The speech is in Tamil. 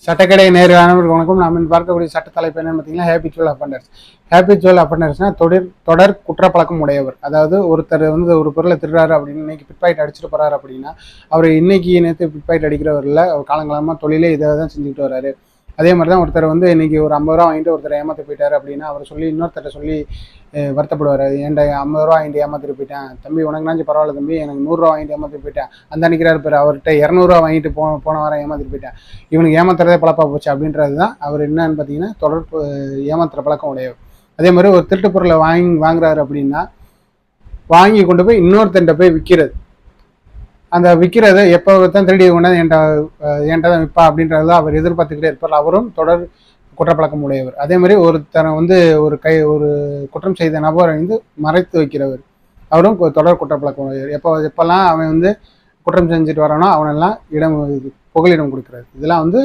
சட்டக்கடை நேர்காணவர்கள் வணக்கம். நாம் பார்க்கக்கூடிய சட்ட தலைப்பு என்னன்னு பார்த்தீங்கன்னா ஹேபிச்சுவல் அஃபண்டர்ஸ். ஹேபிச்சுவல் அஃபண்டர்ஸ்னா தொடர் குற்றப்பழக்கம் உடையவர். அதாவது ஒருத்தர் வந்து ஒரு பொருளை திருடுறாரு அப்படின்னு இன்னைக்கு பிட்பாயிட் அடிச்சுட்டு போறாரு அப்படின்னா அவர் இன்னைக்கு நேற்று பிட்பாயிட் அடிக்கிறவரில் அவர் காலங்காலமாக தொழிலே இதை தான் செஞ்சுக்கிட்டு வர்றாரு. அதே மாதிரி தான் ஒருத்தர் வந்து இன்னைக்கு ஒரு 50 ரூபா வாங்கிட்டு ஒருத்தர் ஏமாற்றி போயிட்டாரு அப்படின்னா அவர் சொல்லி இன்னொருத்தரை சொல்லி வருத்தப்படுவார். ஏன்டா 50 ரூபா வாங்கிட்டு ஏமாத்திட்டு போயிட்டேன் தம்பி, உனக்குனாச்சும் பரவாயில்ல தம்பி, எனக்கு 100 ரூபா வாங்கிட்டு ஏமாத்திட்டு போயிட்டேன். அந்த அன்னைக்கிறாரு பேர் அவர்கிட்ட 200 ரூபா வாங்கிட்டு போன வாரம் ஏமாத்திட்டு போயிட்டேன். இவனுக்கு ஏமாத்துறதே பழப்பா போச்சு அப்படின்றது தான் அவர் என்னன்னு பார்த்தீங்கன்னா தொடர் ஏமாத்துற பழக்கம் உடையவர். அதே மாதிரி ஒரு திருட்டு பொருளை வாங்குறாரு அப்படின்னா வாங்கி கொண்டு போய் இன்னொருத்தன்ட்ட போய் விற்கிறது. அந்த விற்கிறத எப்போ தான் திருடி கொண்டாந்து என்கிட்ட தான் விற்பா அப்படின்றத அவர் எதிர்பார்த்துக்கிட்டே இருப்பார். அவரும் தொடர் குற்றப்பழக்கம் உடையவர். அதே மாதிரி ஒருத்தரை வந்து ஒரு குற்றம் செய்த நபரை வந்து மறைத்து வைக்கிறவர், அவரும் தொடர் குற்றப்பழக்கம் உடையவர். எப்பெல்லாம் அவன் வந்து குற்றம் செஞ்சுட்டு வரானோ அவனெல்லாம் புகலிடம் கொடுக்குறாரு. இதெல்லாம் வந்து